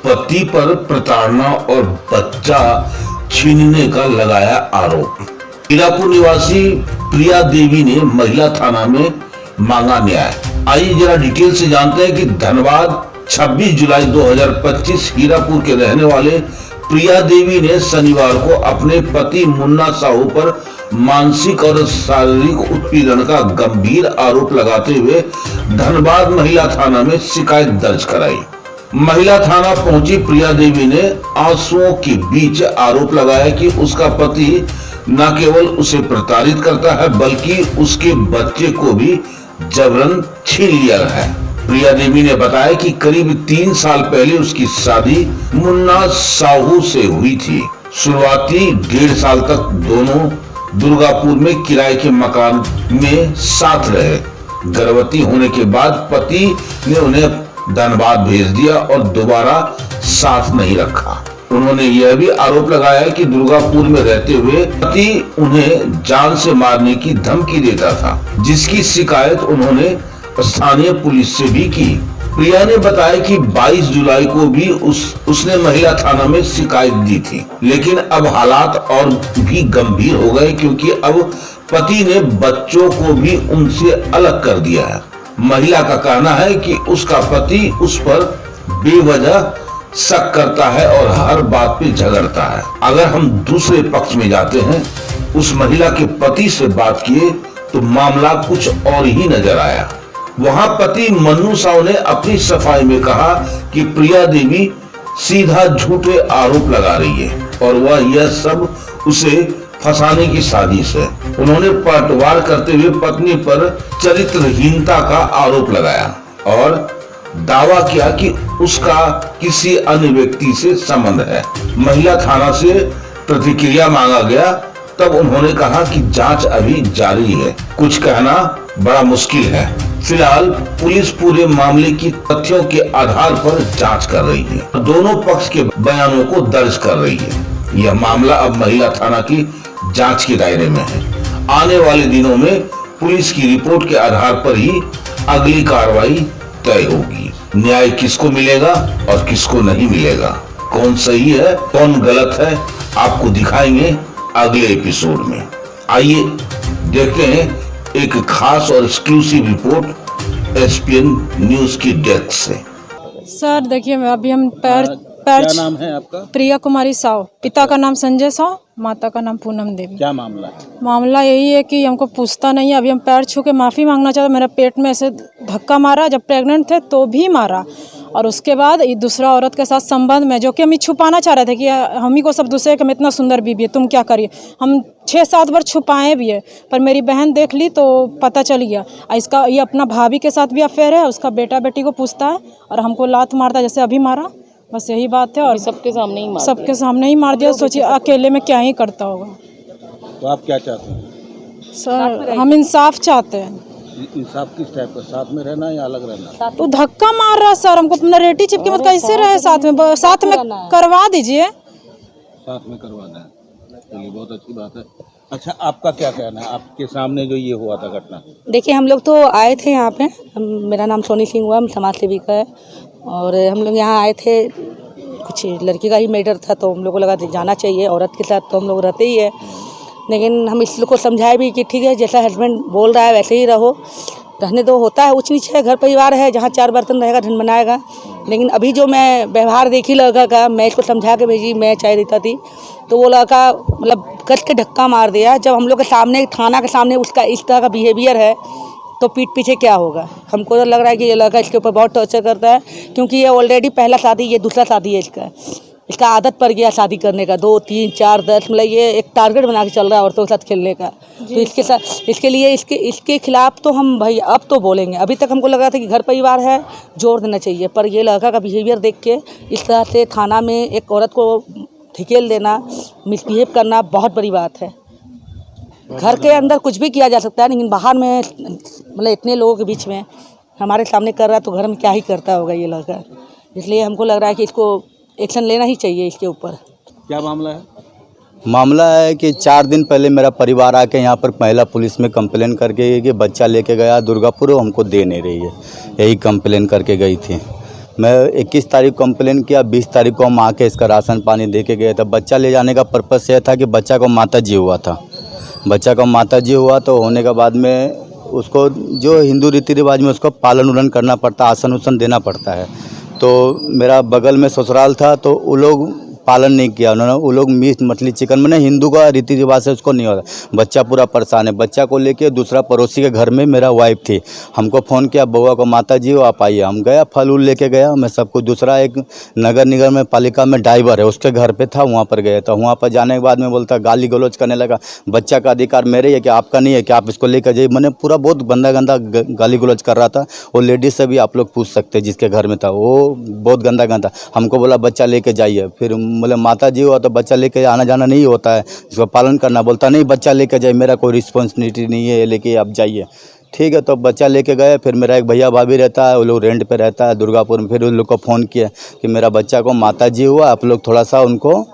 पति पर प्रताड़ना और बच्चा छीनने का लगाया आरोप। हीरापुर निवासी प्रिया देवी ने महिला थाना में मांगा न्याय। आइए जरा डिटेल से जानते हैं कि धनबाद 26 जुलाई 2025 हीरापुर के रहने वाले प्रिया देवी ने शनिवार को अपने पति मुन्ना साहू पर मानसिक और शारीरिक उत्पीड़न का गंभीर आरोप लगाते हुए धनबाद महिला थाना में शिकायत दर्ज कराई। महिला थाना पहुंची प्रिया देवी ने आंसुओं के बीच आरोप लगाया कि उसका पति न केवल उसे प्रताड़ित करता है बल्कि उसके बच्चे को भी जबरन छीन लिया है। प्रिया देवी ने बताया कि करीब 3 साल पहले उसकी शादी मुन्ना साहू से हुई थी। शुरुआती 1.5 साल तक दोनों दुर्गापुर में किराए के मकान में साथ रहे। गर्भवती होने के बाद पति ने उन्हें धनबाद भेज दिया और दोबारा साथ नहीं रखा। उन्होंने यह भी आरोप लगाया कि दुर्गापुर में रहते हुए पति उन्हें जान से मारने की धमकी देता था, जिसकी शिकायत उन्होंने स्थानीय पुलिस से भी की। प्रिया ने बताया कि 22 जुलाई को भी उसने महिला थाना में शिकायत दी थी, लेकिन अब हालात और भी गंभीर हो गए क्योंकि अब पति ने बच्चों को भी उनसे अलग कर दिया है। महिला का कहना है कि उसका पति उस पर बेवजह शक करता है और हर बात पे झगड़ता है। अगर हम दूसरे पक्ष में जाते हैं, उस महिला के पति से बात किए तो मामला कुछ और ही नजर आया। वहां पति मन्नू साहू ने अपनी सफाई में कहा कि प्रिया देवी सीधा झूठे आरोप लगा रही है और वह यह सब उसे फंसाने की साजिश है। उन्होंने पलटवार करते हुए पत्नी पर चरित्रहीनता का आरोप लगाया और दावा किया कि उसका किसी अन्य व्यक्ति से संबंध है। महिला थाना से प्रतिक्रिया मांगा गया, तब उन्होंने कहा कि जांच अभी जारी है, कुछ कहना बड़ा मुश्किल है। फिलहाल पुलिस पूरे मामले की तथ्यों के आधार पर जांच कर रही है, दोनों पक्ष के बयानों को दर्ज कर रही है। यह मामला अब महिला थाना की जांच के दायरे में है। आने वाले दिनों में पुलिस की रिपोर्ट के आधार पर ही अगली कार्रवाई तय होगी। न्याय किसको मिलेगा और किसको नहीं मिलेगा, कौन सही है कौन गलत है, आपको दिखाएंगे अगले एपिसोड में। आइए देखते हैं एक खास और एक्सक्लूसिव रिपोर्ट एसपीएन न्यूज की डेस्क से। सर देखिए, अभी हम क्या नाम है आपका? प्रिया कुमारी साहू, पिता का नाम संजय साहू, माता का नाम पूनम देवी। क्या मामला है? मामला यही है कि हमको पूछता नहीं है। अभी हम पैर छू के माफ़ी मांगना चाहते। मेरा पेट में ऐसे धक्का मारा, जब प्रेग्नेंट थे तो भी मारा, और उसके बाद ये दूसरा औरत के साथ संबंध में, जो कि हम छुपाना चाह रहे थे कि हम ही को सब दूसरे कि हम इतना सुंदर बीबी है, तुम क्या करिए। हम 6-7 बार छुपाए भी है, पर मेरी बहन देख ली तो पता चल गया। इसका ये अपना भाभी के साथ भी अफेयर है, उसका बेटा बेटी को पूछता है और हमको लात मारता है, जैसे अभी मारा। बस यही बात है। और सबके सामने ही मार दिया। सोचिए अकेले में क्या ही करता होगा। तो आप क्या चाहते हैं? सर हम इंसाफ चाहते हैं। इंसाफ किस टाइप का? साथ में रहना या अलग रहना? तो धक्का मार रहा सर हमको, अपना रेटी चिपके मत कैसे रहे साथ में करवा दीजिए। साथ में करवा दें, चलिए बहुत अच्छी बात है। अच्छा, आपका क्या कहना है आपके सामने जो ये हुआ था घटना? देखिए, हम लोग तो आए थे यहाँ पे। मेरा नाम सोनी सिंह हुआ, हम समाज सेविका है, और हम लोग यहाँ आए थे। कुछ लड़की का ही मैटर था तो हम लोग को लगा जाना चाहिए, औरत के साथ तो हम लोग रहते ही है। लेकिन हम इस लोग को समझाए भी कि ठीक है, जैसा हस्बैंड बोल रहा है वैसे ही रहो, रहने दो। होता है ऊंच नीच है, घर परिवार है, जहाँ 4 बर्तन रहेगा ढन बनाएगा। लेकिन अभी जो मैं व्यवहार देखी लड़का का, मैं इसको समझा के भेजी, मैं चाय देता थी तो वो लड़का मतलब कस के धक्का मार दिया। जब हम लोग के सामने थाना के सामने उसका इस तरह का बिहेवियर है तो पीठ पीछे क्या होगा। हमको तो लग रहा है कि ये लड़का इसके ऊपर बहुत टॉर्चर करता है, क्योंकि ये ऑलरेडी पहला शादी, ये दूसरा शादी है इसका आदत पड़ गया शादी करने का। 2, 3, 4, 10 मतलब ये एक टारगेट बना के चल रहा है औरतों के साथ खेलने का। तो इसके साथ इसके लिए इसके खिलाफ तो हम भाई अब तो बोलेंगे। अभी तक हमको लग रहा था कि घर परिवार है, जोर देना चाहिए, पर ये लड़का का बिहेवियर देख के इस तरह से थाना में एक औरत को ढकेल देना, मिसबिहेव करना बहुत बड़ी बात है। घर के अंदर कुछ भी किया जा सकता है, लेकिन बाहर में मतलब इतने लोगों के बीच में हमारे सामने कर रहा है तो घर में क्या ही करता होगा ये लड़का। इसलिए हमको लग रहा है कि इसको एक्शन लेना ही चाहिए इसके ऊपर। क्या मामला है? मामला है कि 4 दिन पहले मेरा परिवार आके यहाँ पर महिला पुलिस में कंप्लेन करके कि बच्चा लेके गया दुर्गापुर, हमको दे नहीं रही है, यही कंप्लेन करके गई थी। मैं 21 तारीख को कंप्लेन किया, 20 तारीख को हम आके इसका राशन पानी दे के गए थे। बच्चा ले जाने का पर्पस यह था कि बच्चा को माताजी हुआ था। बच्चा को माताजी हुआ तो होने के बाद में उसको जो हिंदू रीति रिवाज में उसको पालन उलन करना पड़ता, आसन उसन देना पड़ता है। तो मेरा बगल में ससुराल था तो वो लोग पालन नहीं किया उन्होंने। वो लोग मीट मछली चिकन मैंने हिंदू का रीति रिवाज से उसको नहीं होता। बच्चा पूरा परेशान है। बच्चा को लेके दूसरा पड़ोसी के घर में मेरा वाइफ थी, हमको फ़ोन किया बउआ को माताजी हो आप आइए। हम गया, फल उल लेके गया मैं सब कुछ। दूसरा एक नगर निगम में पालिका में ड्राइवर है उसके घर पे था, वहाँ पर गया था। वहाँ पर जाने के बाद में बोलता गाली गलौज करने लगा, बच्चा का अधिकार मेरे है कि आपका नहीं है कि आप इसको लेकर जाइए। मैंने पूरा बहुत गंदा गंदा गाली गलौज कर रहा था। वो लेडीज से भी आप लोग पूछ सकते जिसके घर में था, वो बहुत गंदा गंदा। हमको बोला बच्चा लेके जाइए। फिर बोले माता जी हुआ तो बच्चा लेके आना जाना नहीं होता है, इसको पालन करना। बोलता नहीं बच्चा लेके जाइए, मेरा कोई रिस्पॉन्सिबिलिटी नहीं है, लेके आप जाइए। ठीक है, तो बच्चा लेके गए। फिर मेरा एक भैया भाभी रहता है, वो लोग रेंट पे रहता है दुर्गापुर में। फिर उन लोग को फ़ोन किया कि मेरा बच्चा को माता जी हुआ, आप लोग थोड़ा सा उनको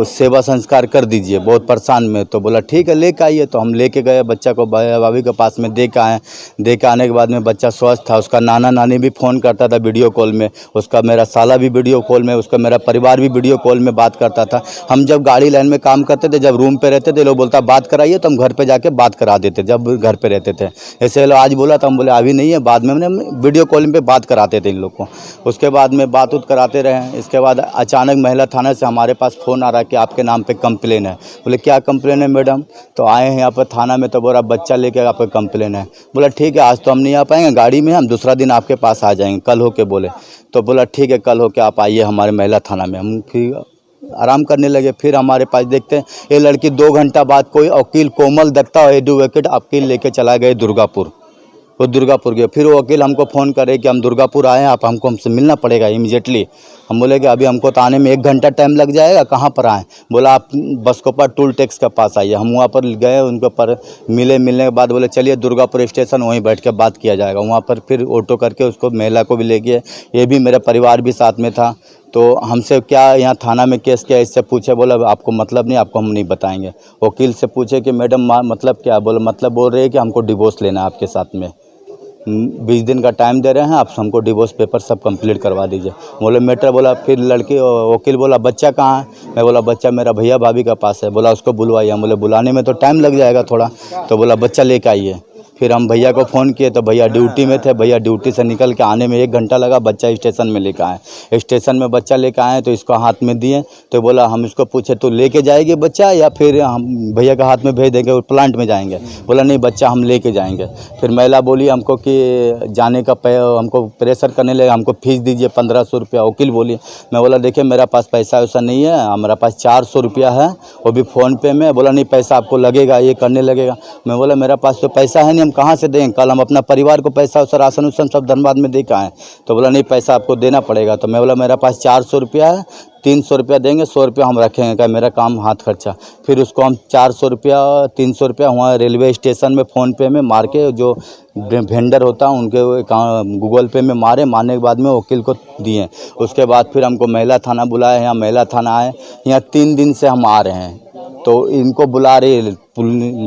सेवा संस्कार कर दीजिए, बहुत परेशान में। तो बोला ठीक है लेके आइए। तो हम लेके गए बच्चा को भैया भाभी के पास में दे के आए। दे के आने के बाद में बच्चा स्वस्थ था। उसका नाना नानी भी फ़ोन करता था वीडियो कॉल में, उसका मेरा साला भी वीडियो कॉल में, उसका मेरा परिवार भी वीडियो कॉल में बात करता था। हम जब गाड़ी लाइन में काम करते थे, जब रूम पे रहते थे, लोग बोलता बात कराइए, तो हम घर पे जाके बात करा देते जब घर पे रहते थे। ऐसे लोग आज बोला तो हम बोले अभी नहीं है, बाद में हमने वीडियो कॉलिंग पे बात कराते थे इन लोग को। उसके बाद में बात उत कराते रहे। इसके बाद अचानक महिला थाना से हमारे पास फ़ोन आ रहा है कि आपके नाम कंप्लेन है। बोले क्या कंप्लेन है मैडम? तो आए हैं यहाँ पर थाना में, तो बोला बच्चा लेके आपका कंप्लेन है। बोला ठीक है आज तो हम नहीं आ पाएंगे, गाड़ी में हम दूसरा दिन आपके पास आ जाएंगे, कल होके बोले। तो बोला ठीक है कल होके आप आइए हमारे महिला थाना में। हम फिर आराम करने लगे। फिर हमारे पास देखते हैं ये लड़की 2 घंटा बाद कोई वकील कोमल दत्ता एडवोकेट वकील लेके चला गए दुर्गापुर। वो दुर्गापुर गए। फिर वो वकील हमको फ़ोन करे कि हम दुर्गापुर आए हैं, आप हमको हमसे मिलना पड़ेगा इमीडिएटली। हम बोले कि अभी हमको तो आने में 1 घंटा टाइम लग जाएगा, कहाँ पर आएँ? बोला आप बसकोपा टोल टैक्स के पास आइए। हम वहाँ पर गए, उनके पर मिलने के बाद बोले चलिए दुर्गापुर स्टेशन, वहीं बैठ के बात किया जाएगा। वहाँ पर फिर ऑटो करके उसको महिला को भी ले गए, ये भी मेरा परिवार भी साथ में था। तो हमसे क्या यहाँ थाना में केस किया, इससे पूछे, बोला आपको मतलब नहीं, आपको हम नहीं बताएंगे। वकील से पूछे कि मैडम मतलब क्या? बोले मतलब बोल रहे हैं कि हमको डिवोर्स लेना है आपके साथ में, 20 दिन का टाइम दे रहे हैं, आप हमको डिवोर्स पेपर सब कंप्लीट करवा दीजिए। बोले मैटर। बोला फिर लड़की वकील बोला बच्चा कहाँ है? मैं बोला बच्चा मेरा भैया भाभी का पास है। बोला उसको बुलवाइए। हम बोले बुलाने में तो टाइम लग जाएगा थोड़ा। तो बोला बच्चा लेके आइए। फिर हम भैया को फ़ोन किए तो भैया ड्यूटी में थे। भैया ड्यूटी से निकल के आने में 1 घंटा लगा। बच्चा स्टेशन में लेकर आए। स्टेशन में बच्चा लेकर आए तो इसको हाथ में दिए। तो बोला हम इसको पूछे तो लेके जाएगी बच्चा या फिर हम भैया के हाथ में भेज देंगे और प्लांट में जाएंगे? बोला नहीं बच्चा हम लेके जाएंगे। फिर महिला बोली हमको कि जाने का हमको प्रेशर करने लगे, हमको फीस दीजिए 1500 रुपया। वकील बोली। मैं बोला देखिए मेरा पास पैसा वैसा नहीं है, हमारा पास 400 रुपया है, वो भी फ़ोन पे में। बोला नहीं पैसा आपको लगेगा, ये करने लगेगा। मैं बोला मेरा पास तो पैसा है नहीं, कहाँ से देंगे? कल हम अपना परिवार को पैसा उस राशन उसन सब धनबाद में दे के आए। तो बोला नहीं पैसा आपको देना पड़ेगा। तो मैं बोला मेरा पास 400 रुपया है, 300 रुपया देंगे, 100 रुपया हम रखेंगे, क्या मेरा काम हाथ खर्चा। फिर उसको हम 400 रुपया 300 रुपया वहाँ रेलवे स्टेशन में फ़ोन पे में मार के, जो वेंडर होता है उनके गूगल पे में मारने के बाद में वकील को दिए। उसके बाद फिर हमको महिला थाना बुलाया। यहाँ महिला थाना आए, यहाँ 3 दिन से हम आ रहे हैं। तो इनको बुला रही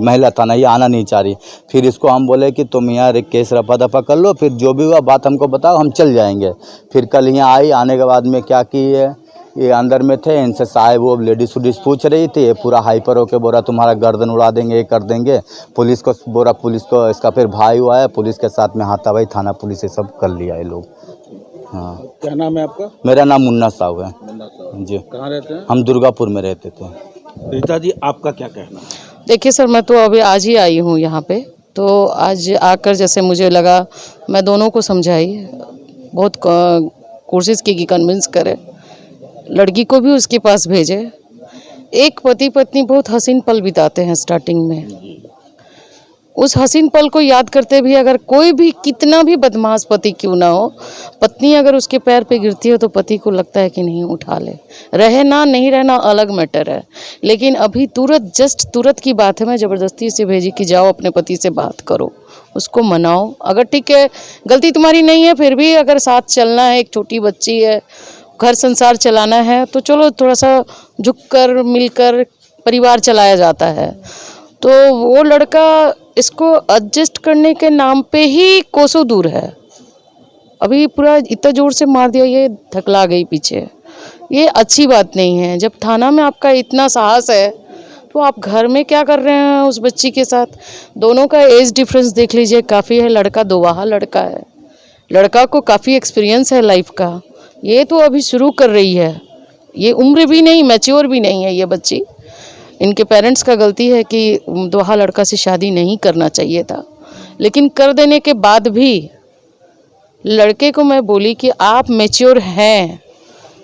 महिला थाना, ये आना नहीं चाह रही। फिर इसको हम बोले कि तुम यहाँ केस रफा दफा कर लो, फिर जो भी हुआ बात हमको बताओ, हम चल जाएंगे। फिर कल यहाँ आई। आने के बाद में क्या की है, ये अंदर में थे, इनसे साहब वो लेडीज उडीज पूछ रही थी। ये पूरा हाइपर होके बोला तुम्हारा गर्दन उड़ा देंगे, ये कर देंगे। पुलिस को बोला, पुलिस को इसका फिर भाई हुआ है, पुलिस के साथ में हाथापाई थाना पुलिस ये सब कर लिया ये लोग। हाँ। क्या नाम है आपका? मेरा नाम मुन्ना साहब है। मुन्ना साहब जी। कहाँ रहते हैं? हम दुर्गापुर में रहते थे। रीता जी आपका क्या कहना है? देखिए सर, मैं तो अभी आज ही आई हूँ यहाँ पे। तो आज आकर जैसे मुझे लगा, मैं दोनों को समझाई, बहुत कोशिश की कि कन्विंस करे, लड़की को भी उसके पास भेजे। एक पति पत्नी बहुत हसीन पल बिताते हैं स्टार्टिंग में। उस हसीन पल को याद करते भी अगर कोई भी कितना भी बदमाश पति क्यों ना हो, पत्नी अगर उसके पैर पे गिरती हो तो पति को लगता है कि नहीं उठा ले। रहे ना नहीं रहना अलग मैटर है, लेकिन अभी तुरंत की बात है। मैं ज़बरदस्ती से भेजी कि जाओ अपने पति से बात करो, उसको मनाओ। अगर ठीक है गलती तुम्हारी नहीं है, फिर भी अगर साथ चलना है, एक छोटी बच्ची है, घर संसार चलाना है, तो चलो थोड़ा सा झुककर मिलकर परिवार चलाया जाता है। तो वो लड़का इसको एडजस्ट करने के नाम पे ही कोसों दूर है। अभी पूरा इतना ज़ोर से मार दिया, ये धकला गई पीछे। ये अच्छी बात नहीं है। जब थाना में आपका इतना साहस है तो आप घर में क्या कर रहे हैं उस बच्ची के साथ? दोनों का एज डिफरेंस देख लीजिए, काफ़ी है। लड़का दोवाहा लड़का है, लड़का को काफ़ी एक्सपीरियंस है लाइफ का। ये तो अभी शुरू कर रही है, ये उम्र भी नहीं, मैच्योर भी नहीं है ये बच्ची। इनके पेरेंट्स का गलती है कि दोहा लड़का से शादी नहीं करना चाहिए था, लेकिन कर देने के बाद भी लड़के को मैं बोली कि आप मैच्योर हैं,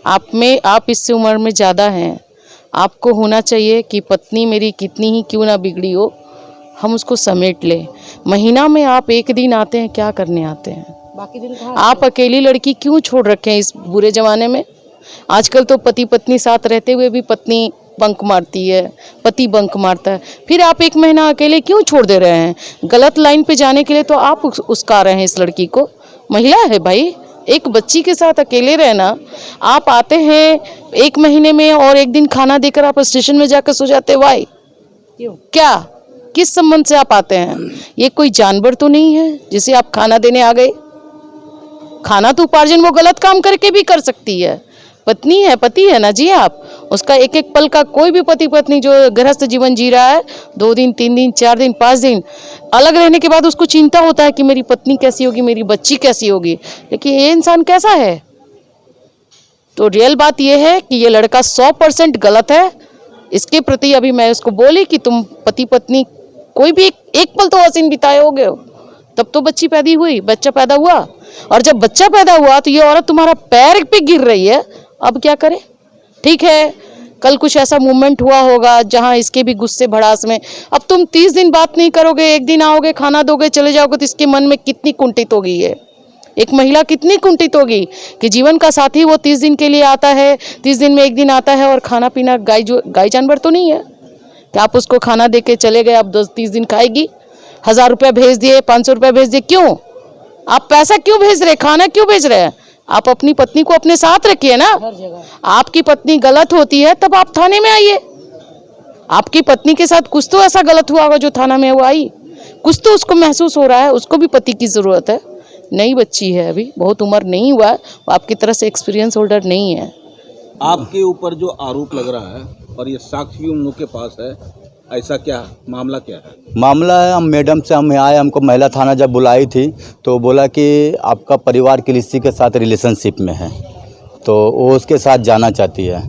आप इससे उम्र में ज़्यादा हैं, आपको होना चाहिए कि पत्नी मेरी कितनी ही क्यों ना बिगड़ी हो, हम उसको समेट लें। महीना में आप एक दिन आते हैं, क्या करने आते हैं? बाकी दिन आप अकेली लड़की क्यों छोड़ रखे हैं इस बुरे ज़माने में? आजकल तो पति पत्नी साथ रहते हुए भी पत्नी बंक मारती है, पति बंक मारता है, फिर आप एक महीना अकेले क्यों छोड़ दे रहे हैं? गलत लाइन पे जाने के लिए तो आप उसका रहे हैं इस लड़की को। महिला है भाई, एक बच्ची के साथ अकेले रहना। आप आते हैं एक महीने में और एक दिन खाना देकर आप स्टेशन में जाकर सो जाते, वाई? क्यों? क्या, किस संबंध से आप आते हैं? ये कोई जानवर तो नहीं है जिसे आप खाना देने आ गए। खाना तो उपार्जन वो गलत काम करके भी कर सकती है। पत्नी है, पति है ना जी आप। उसका एक एक पल का, कोई भी पति पत्नी जो गृहस्थ जीवन जी रहा है, 2 दिन 3 दिन 4 दिन 5 दिन अलग रहने के बाद उसको चिंता होता है कि मेरी पत्नी कैसी होगी, मेरी बच्ची कैसी होगी। लेकिन ये इंसान कैसा है? तो रियल बात ये है कि ये लड़का 100% गलत है। इसके प्रति अभी मैं उसको बोली कि तुम पति पत्नी कोई भी एक पल तो हसीन बिताए होगे, तब तो बच्ची पैदा हुई, बच्चा पैदा हुआ। और जब बच्चा पैदा हुआ तो ये औरत तुम्हारा पैर पे गिर रही है, अब क्या करे? ठीक है, कल कुछ ऐसा मूवमेंट हुआ होगा जहां इसके भी गुस्से भड़ास में, अब तुम 30 दिन बात नहीं करोगे, एक दिन आओगे, खाना दोगे, चले जाओगे, तो इसके मन में कितनी कुंठित होगी ये। एक महिला कितनी कुंठित होगी कि जीवन का साथी वो 30 दिन के लिए आता है, 30 दिन में एक दिन आता है, और खाना पीना गाय जानवर तो नहीं है कि आप उसको खाना दे के चले गए, अब 30 दिन खाएगी। 1000 रुपये भेज दिए, 500 रुपये भेज दिए, क्यों? आप पैसा क्यों भेज रहे, खाना क्यों भेज रहे हैं? आप अपनी पत्नी को अपने साथ रखिए ना। आपकी पत्नी गलत होती है तब आप थाने में आइए। आपकी पत्नी के साथ कुछ तो ऐसा गलत हुआ होगा जो थाना में वो आई, कुछ तो उसको महसूस हो रहा है, उसको भी पति की ज़रूरत है। नई बच्ची है, अभी बहुत उम्र नहीं हुआ, आपकी तरह से एक्सपीरियंस होल्डर नहीं है। आपके ऊपर जो आरोप लग रहा है और ये साक्ष्य भी उन लोग के पास है, ऐसा क्या मामला क्या है? मामला है, हम मैडम से हम आए, हमको महिला थाना जब बुलाई थी तो बोला कि आपका परिवार किसी के साथ रिलेशनशिप में है, तो वो उसके साथ जाना चाहती है।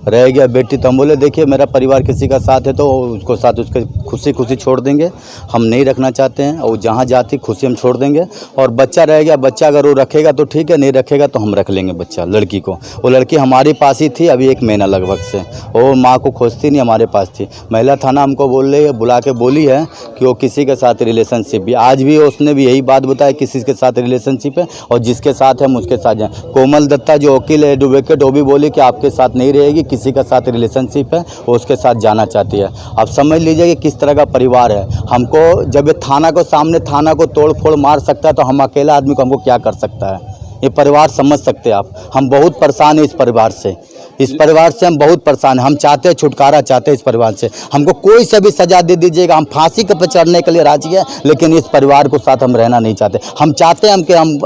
रह गया बेटी, तो हम बोले देखिए मेरा परिवार किसी का साथ है तो उसको साथ उसके खुशी खुशी छोड़ देंगे, हम नहीं रखना चाहते हैं, और जहाँ जाती खुशी हम छोड़ देंगे। और बच्चा रह गया, बच्चा अगर वो रखेगा तो ठीक है, नहीं रखेगा तो हम रख लेंगे बच्चा, लड़की को। वो लड़की हमारे पास ही थी अभी 1 महीना लगभग से, वो माँ को खोजती नहीं, हमारे पास थी। महिला थाना हमको बोल रही है, बुला के बोली है कि वो किसी के साथ रिलेशनशिप भी, आज भी उसने भी यही बात बताई, किसी के साथ रिलेशनशिप है और जिसके साथ है हम उसके साथ जाएँ। कोमल दत्ता जो वकील है, एडवोकेट, वो भी बोली कि आपके साथ नहीं रहेगी, किसी का साथ रिलेशनशिप है, वो उसके साथ जाना चाहती है। आप समझ लीजिए कि किस तरह का परिवार है। हमको जब ये थाना को सामने, थाना को तोड़ फोड़ मार सकता है तो हम अकेला आदमी को हमको क्या कर सकता है? ये परिवार समझ सकते हैं आप। हम बहुत परेशान हैं इस परिवार से, इस परिवार से हम बहुत परेशान हैं। हम चाहते हैं छुटकारा, चाहते हैं इस परिवार से। हमको कोई सा भी सजा दे दीजिएगा, हम फांसी के पे चढ़ने के लिए राजी हैं, लेकिन इस परिवार को साथ हम रहना नहीं चाहते। हम चाहते हैं हम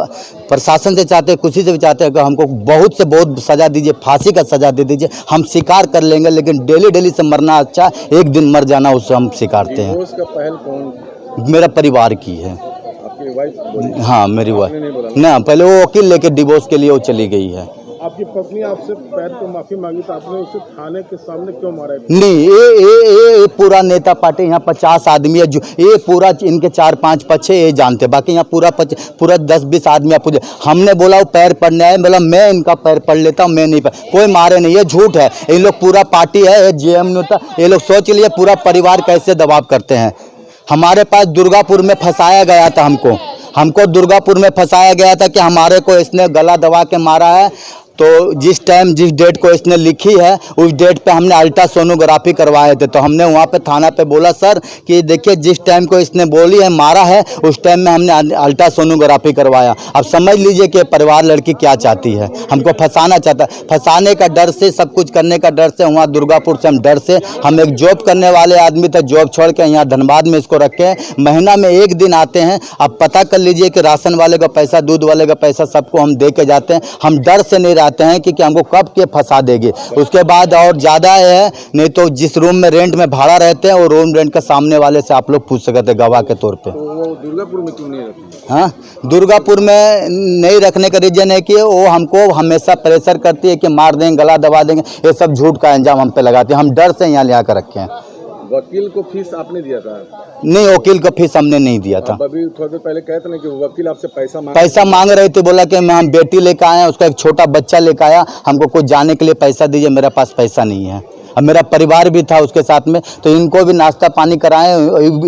प्रशासन से चाहते हैं, किसी से भी चाहते हैं कि हमको बहुत से बहुत सजा दीजिए, फांसी का सजा दे दीजिए, हम स्वीकार कर लेंगे, लेकिन डेली से मरना अच्छा, एक दिन मर जाना उससे हम स्वीकारते हैं। उसका पहल कौन? मेरा परिवार की है। आपकी वाइफ? हाँ मेरी वाइफ ना, पहले वो वकील लेके डिवोर्स के लिए वो चली गई है। आपकी पत्नी आपसे पैर पे माफी मांगी तो आपने उसे थाने के सामने क्यों मारा? नहीं, ये पूरा नेता पार्टी, यहाँ 50 आदमी है, जो ये पूरा इनके 4-5 पक्षे ये जानते, बाकी यहाँ पूरा 10-20 आदमी पूछे। हमने बोला वो पैर पड़ने आए, बोला मैं इनका पैर पड़ लेता हूँ, मैं नहीं कोई मारे नहीं, ये झूठ है। इन लोग पूरा पार्टी है, जेएमयू था, ये लोग सोच लिए पूरा परिवार कैसे दबाव करते हैं। हमारे पास दुर्गापुर में फंसाया गया था, हमको दुर्गापुर में फंसाया गया था कि हमारे को इसने गला दबा के मारा है। तो जिस टाइम जिस डेट को इसने लिखी है उस डेट पे हमने अल्ट्रासोनोग्राफी करवाए थे। तो हमने वहाँ पे थाना पे बोला सर कि देखिए जिस टाइम को इसने बोली है मारा है उस टाइम में हमने अल्ट्रासोनोग्राफी करवाया। अब समझ लीजिए कि परिवार लड़की क्या चाहती है, हमको फंसाना चाहता है। फंसाने का डर से, सब कुछ करने का डर से, वहाँ दुर्गापुर से हम डर से, हम एक जॉब करने वाले आदमी थे, जॉब छोड़ के यहाँ धनबाद में इसको रखे हैं। महीना में एक दिन आते हैं। अब पता कर लीजिए कि राशन वाले का पैसा, दूध वाले का पैसा सबको हम दे के जाते हैं। हम डर से नहीं रहते हैं कि हमको कब के फंसा देगी। उसके बाद और ज़्यादा है, नहीं तो जिस रूम में रेंट में भाड़ा रहते हैं वो रूम रेंट के सामने वाले से आप लोग पूछ सकते हैं गवाह के तौर पे। वो दुर्गापुर में क्यों नहीं रहती? हाँ, दुर्गापुर में नहीं रखने का रीजन है कि वो हमको हमेशा प्रेशर करती है कि मार देंगे, गला दबा देंगे, ये सब झूठ का इंजाम हम पे लगाते हैं। हम डर से यहाँ ले आकर रखे हैं। वकील को फीस आपने दिया था? नहीं, वकील को फीस हमने नहीं दिया था। अभी थोड़ी देर पहले कहते ना कि वकील आपसे पैसा मांग रहे थे। बोला कि हम बेटी लेकर आए हैं, उसका एक छोटा बच्चा लेकर आया, हमको कुछ जाने के लिए पैसा दीजिए। मेरे पास पैसा नहीं है। अब मेरा परिवार भी था उसके साथ में, तो इनको भी नाश्ता पानी कराएं,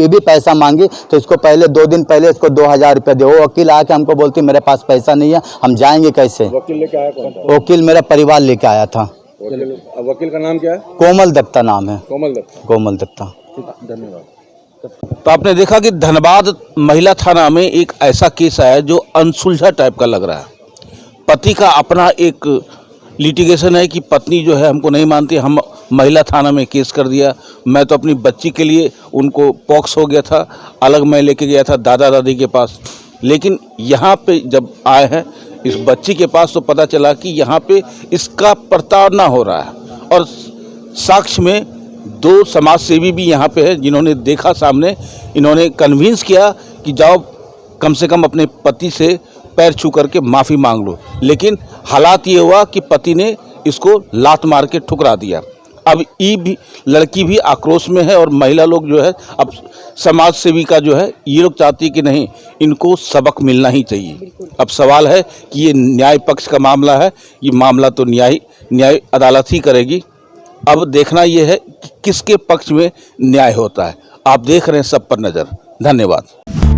ये भी पैसा मांगी। तो इसको पहले 2 दिन पहले इसको 2000 रुपये दे। वो वकील आके हमको बोलती मेरे पास पैसा नहीं है, हम जाएंगे कैसे? वकील लेके आया कौन था? वकील मेरा परिवार लेके आया था। वकील का नाम क्या है? कोमल दत्ता नाम है। कोमल दत्ता। कोमल दत्ता। धन्यवाद। तो आपने देखा कि धनबाद महिला थाना में एक ऐसा केस आया जो अनसुलझा टाइप का लग रहा है। पति का अपना एक लिटिगेशन है कि पत्नी जो है हमको नहीं मानती, हम महिला थाना में केस कर दिया। मैं तो अपनी बच्ची के लिए, उनको पॉक्स हो गया था, अलग मैं लेके गया था दादा दादी के पास। लेकिन यहाँ पे जब आए हैं इस बच्ची के पास तो पता चला कि यहाँ पे इसका प्रताड़ना हो रहा है। और साक्ष्य में 2 समाज सेवी भी यहाँ पे है जिन्होंने देखा सामने। इन्होंने कन्विंस किया कि जाओ कम से कम अपने पति से पैर छू करके माफ़ी मांग लो। लेकिन हालात ये हुआ कि पति ने इसको लात मार के ठुकरा दिया। अब ये भी लड़की भी आक्रोश में है और महिला लोग जो है, अब समाज सेवी का जो है, ये लोग चाहती है कि नहीं, इनको सबक मिलना ही चाहिए। अब सवाल है कि ये न्याय पक्ष का मामला है, ये मामला तो न्याय अदालत ही करेगी। अब देखना ये है कि किसके पक्ष में न्याय होता है। आप देख रहे हैं सब पर नज़र। धन्यवाद।